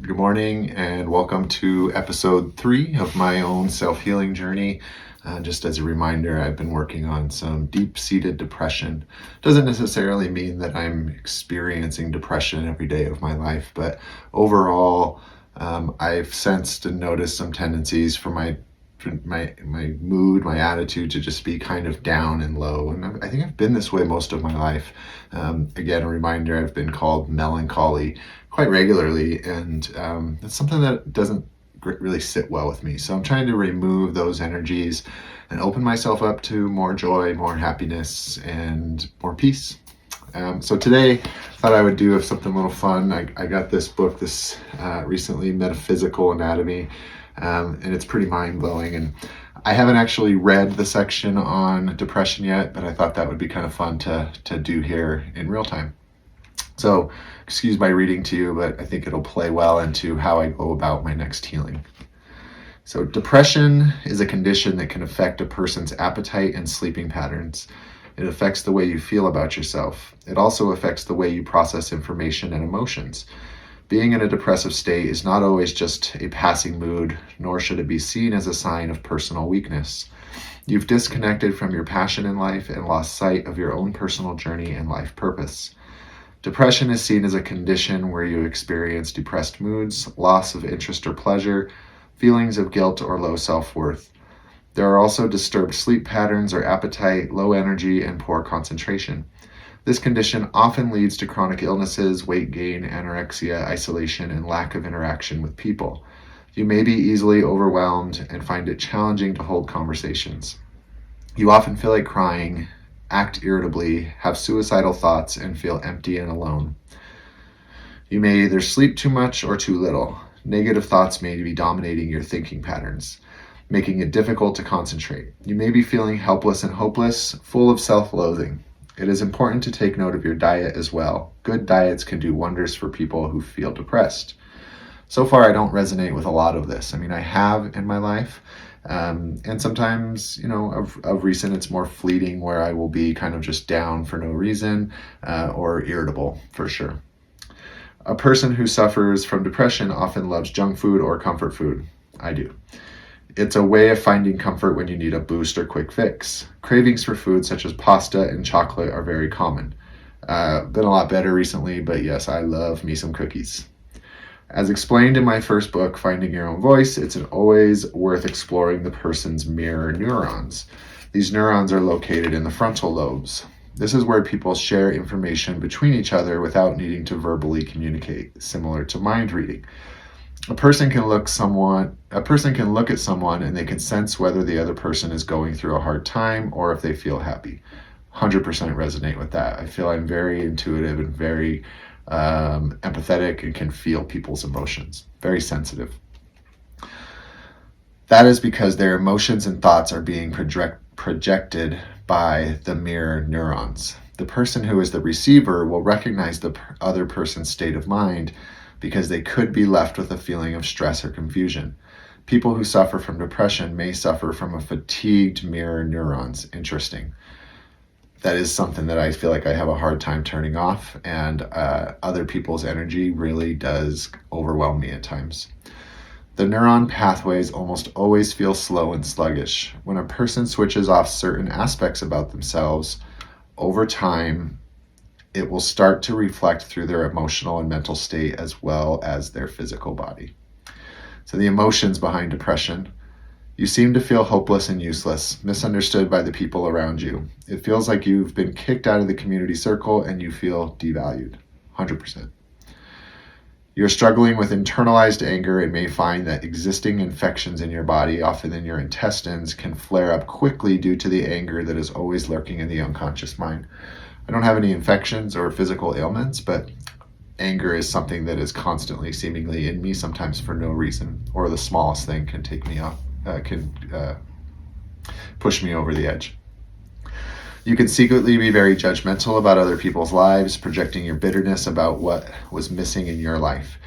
Good morning and welcome to episode 3 of my own self-healing journey. Just as a reminder, I've been working on some deep-seated depression. Doesn't necessarily mean that I'm experiencing depression every day of my life, but overall, I've sensed and noticed some tendencies for my mood, my attitude to just be kind of down and low. And I think I've been this way most of my life. Again, a reminder, I've been called melancholy quite regularly, and it's something that doesn't really sit well with me. So I'm trying to remove those energies and open myself up to more joy, more happiness, and more peace. So today, I thought I would do something a little fun. I got this book recently, Metaphysical Anatomy, and it's pretty mind-blowing. And I haven't actually read the section on depression yet, but I thought that would be kind of fun to do here in real time. So excuse my reading to you, but I think it'll play well into how I go about my next healing. So depression is a condition that can affect a person's appetite and sleeping patterns. It affects the way you feel about yourself. It also affects the way you process information and emotions. Being in a depressive state is not always just a passing mood, nor should it be seen as a sign of personal weakness. You've disconnected from your passion in life and lost sight of your own personal journey and life purpose. Depression is seen as a condition where you experience depressed moods, loss of interest or pleasure, feelings of guilt or low self-worth. There are also disturbed sleep patterns or appetite, low energy, and poor concentration. This condition often leads to chronic illnesses, weight gain, anorexia, isolation, and lack of interaction with people. You may be easily overwhelmed and find it challenging to hold conversations. You often feel like crying, act irritably, have suicidal thoughts, and feel empty and alone. You may either sleep too much or too little. Negative thoughts may be dominating your thinking patterns, making it difficult to concentrate. You may be feeling helpless and hopeless, full of self-loathing. It is important to take note of your diet as well. Good diets can do wonders for people who feel depressed. So far, I don't resonate with a lot of this. I have in my life, and sometimes, of recent, it's more fleeting where I will be kind of just down for no reason or irritable for sure. A person who suffers from depression often loves junk food or comfort food. I do. It's a way of finding comfort when you need a boost or quick fix. Cravings for food such as pasta and chocolate are very common. Been a lot better recently, but yes, I love me some cookies. As explained in my first book, Finding Your Own Voice, it's always worth exploring the person's mirror neurons. These neurons are located in the frontal lobes. This is where people share information between each other without needing to verbally communicate, similar to mind reading. A person can look at someone and they can sense whether the other person is going through a hard time or if they feel happy. 100% resonate with that. I feel I'm very intuitive and very empathetic and can feel people's emotions. Very sensitive. That is because their emotions and thoughts are being projected by the mirror neurons. The person who is the receiver will recognize the other person's state of mind because they could be left with a feeling of stress or confusion. People who suffer from depression may suffer from a fatigued mirror neurons. Interesting. That is something that I feel like I have a hard time turning off, and other people's energy really does overwhelm me at times. The neuron pathways almost always feel slow and sluggish. When a person switches off certain aspects about themselves, over time, it will start to reflect through their emotional and mental state as well as their physical body. So the emotions behind depression. You seem to feel hopeless and useless, misunderstood by the people around you. It feels like you've been kicked out of the community circle and you feel devalued. 100%. You're struggling with internalized anger and may find that existing infections in your body, often in your intestines, can flare up quickly due to the anger that is always lurking in the unconscious mind. I don't have any infections or physical ailments, but anger is something that is constantly seemingly in me, sometimes for no reason, or the smallest thing can take me up. Can push me over the edge. You can secretly be very judgmental about other people's lives, projecting your bitterness about what was missing in your life.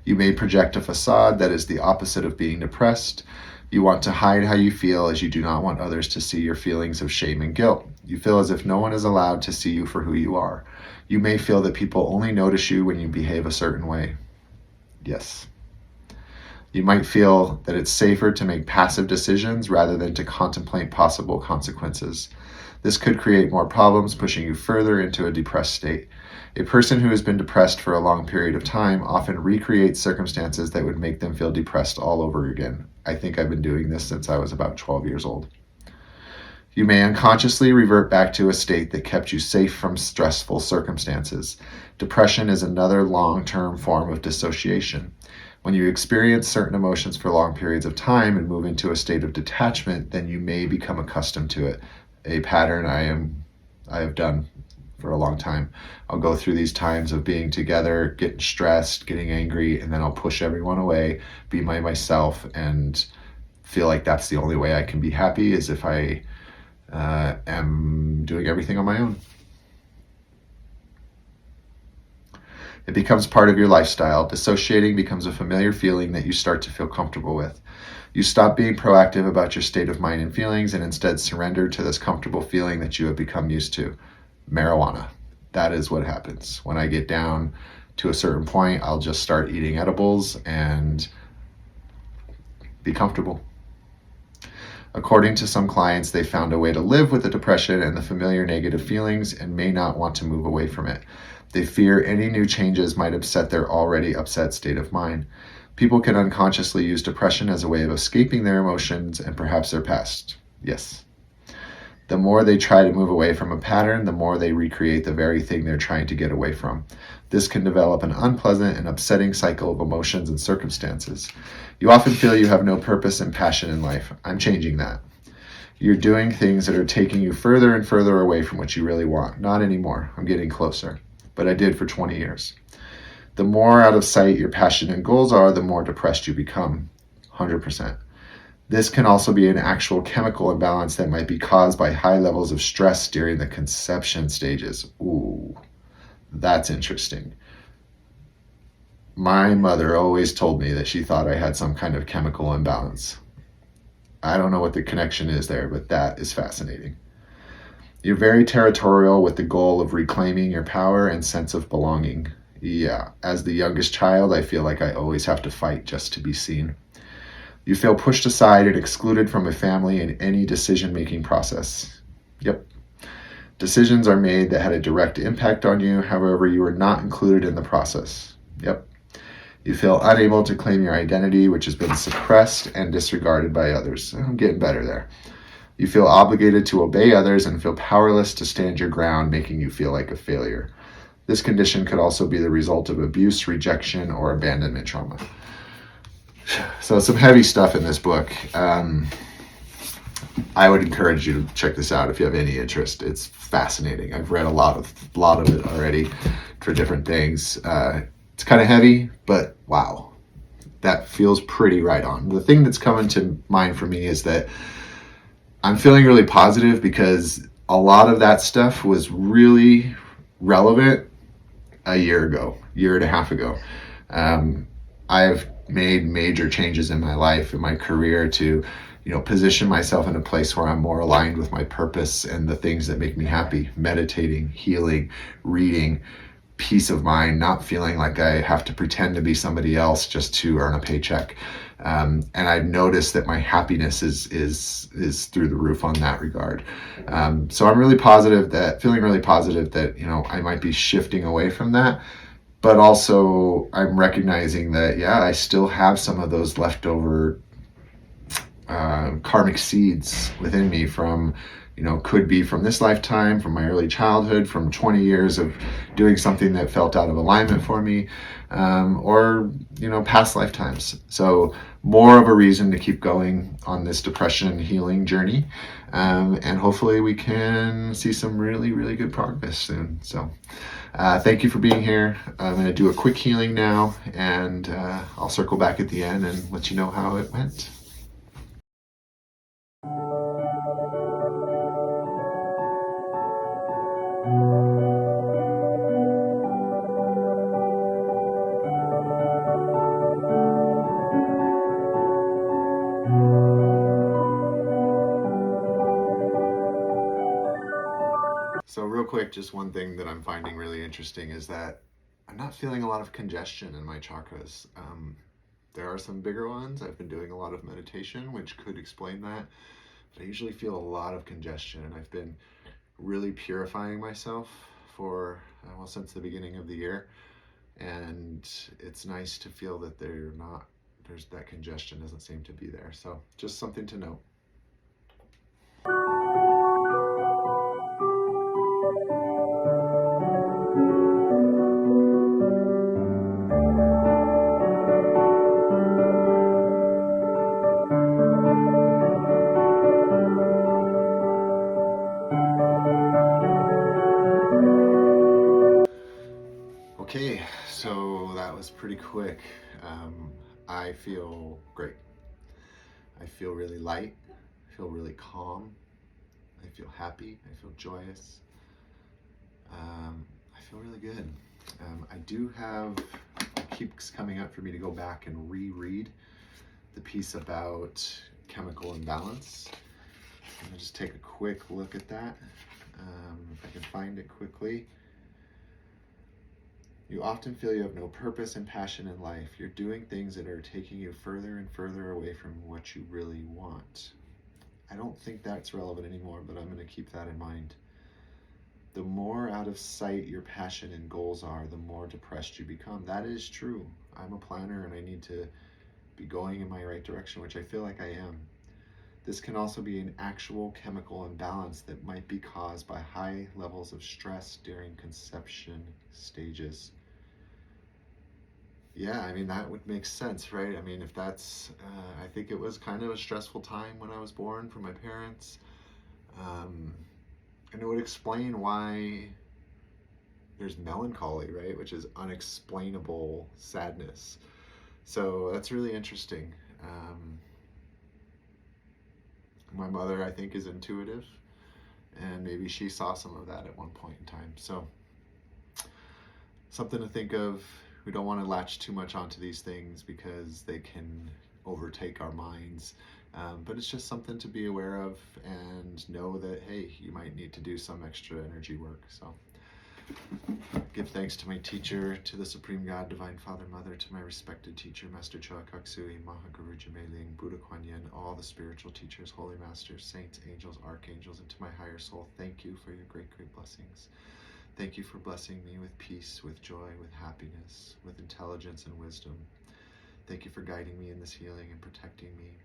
You may project a facade that is the opposite of being depressed. You want to hide how you feel as you do not want others to see your feelings of shame and guilt. You feel as if no one is allowed to see you for who you are. You may feel that people only notice you when you behave a certain way. Yes. You might feel that it's safer to make passive decisions rather than to contemplate possible consequences. This could create more problems, pushing you further into a depressed state. A person who has been depressed for a long period of time often recreates circumstances that would make them feel depressed all over again. I think I've been doing this since I was about 12 years old. You may unconsciously revert back to a state that kept you safe from stressful circumstances. Depression is another long-term form of dissociation. When you experience certain emotions for long periods of time and move into a state of detachment, then you may become accustomed to it. A pattern I have done for a long time. I'll go through these times of being together, getting stressed, getting angry, and then I'll push everyone away, be myself, and feel like that's the only way I can be happy is if I am doing everything on my own. It becomes part of your lifestyle. Dissociating becomes a familiar feeling that you start to feel comfortable with. You stop being proactive about your state of mind and feelings and instead surrender to this comfortable feeling that you have become used to. Marijuana. That is what happens. When I get down to a certain point, I'll just start eating edibles and be comfortable. According to some clients, they found a way to live with the depression and the familiar negative feelings and may not want to move away from it. They fear any new changes might upset their already upset state of mind. People can unconsciously use depression as a way of escaping their emotions and perhaps their past. Yes. The more they try to move away from a pattern, the more they recreate the very thing they're trying to get away from. This can develop an unpleasant and upsetting cycle of emotions and circumstances. You often feel you have no purpose and passion in life. I'm changing that. You're doing things that are taking you further and further away from what you really want. Not anymore. I'm getting closer. But I did for 20 years. The more out of sight your passion and goals are, the more depressed you become. 100%. This can also be an actual chemical imbalance that might be caused by high levels of stress during the conception stages. Ooh, that's interesting. My mother always told me that she thought I had some kind of chemical imbalance. I don't know what the connection is there, but that is fascinating. You're very territorial with the goal of reclaiming your power and sense of belonging. Yeah, as the youngest child, I feel like I always have to fight just to be seen. You feel pushed aside and excluded from a family in any decision-making process. Yep. Decisions are made that had a direct impact on you, however, you are not included in the process. Yep. You feel unable to claim your identity, which has been suppressed and disregarded by others. I'm getting better there. You feel obligated to obey others and feel powerless to stand your ground, making you feel like a failure. This condition could also be the result of abuse, rejection, or abandonment trauma. So some heavy stuff in this book. I would encourage you to check this out if you have any interest. It's fascinating. I've read a lot of it already for different things. It's kind of heavy, but wow, that feels pretty right on. The thing that's coming to mind for me is that I'm feeling really positive because a lot of that stuff was really relevant a year and a half ago. I've made major changes in my life, in my career to, position myself in a place where I'm more aligned with my purpose and the things that make me happy. Meditating, healing, reading, peace of mind, not feeling like I have to pretend to be somebody else just to earn a paycheck. And I've noticed that my happiness is through the roof on that regard. So I'm feeling really positive that, I might be shifting away from that. But also I'm recognizing that, I still have some of those leftover karmic seeds within me from, could be from this lifetime, from my early childhood, from 20 years of doing something that felt out of alignment for me, or, past lifetimes. So more of a reason to keep going on this depression healing journey. And hopefully we can see some really, really good progress soon. So thank you for being here. I'm going to do a quick healing now, and I'll circle back at the end and let you know how it went. So real quick, just one thing that I'm finding really interesting is that I'm not feeling a lot of congestion in my chakras. There are some bigger ones. I've been doing a lot of meditation, which could explain that. But I usually feel a lot of congestion, and I've been really purifying myself for, well, since the beginning of the year. And it's nice to feel that there's that congestion doesn't seem to be there. So just something to note. Okay, so that was pretty quick. I feel great. I feel really light. I feel really calm. I feel happy. I feel joyous. I feel really good. I do have, it keeps coming up for me to go back and reread the piece about chemical imbalance. I'm going to just take a quick look at that. If I can find it quickly. You often feel you have no purpose and passion in life. You're doing things that are taking you further and further away from what you really want. I don't think that's relevant anymore, but I'm going to keep that in mind. The more out of sight your passion and goals are, the more depressed you become. That is true. I'm a planner and I need to be going in my right direction, which I feel like I am. This can also be an actual chemical imbalance that might be caused by high levels of stress during conception stages. Yeah, I mean, that would make sense, right? I mean, if that's, I think it was kind of a stressful time when I was born for my parents. And it would explain why there's melancholy, right? Which is unexplainable sadness. So that's really interesting. My mother, I think, is intuitive, and maybe she saw some of that at one point in time. So something to think of. We don't want to latch too much onto these things because they can overtake our minds. But it's just something to be aware of and know that, hey, you might need to do some extra energy work. So give thanks to my teacher, to the Supreme God, Divine Father, Mother, to my respected teacher, Master Choa Kaksui, Mahaguru Jimeling, Buddha Kuan Yin, all the spiritual teachers, holy masters, saints, angels, archangels, and to my higher soul, thank you for your great, great blessings. Thank you for blessing me with peace, with joy, with happiness, with intelligence and wisdom. Thank you for guiding me in this healing and protecting me.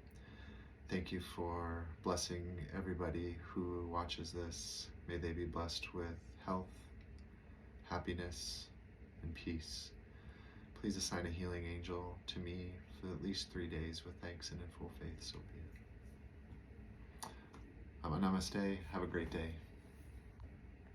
Thank you for blessing everybody who watches this. May they be blessed with health, happiness, and peace. Please assign a healing angel to me for at least 3 days with thanks and in full faith, so be it. Namaste. Have a great day.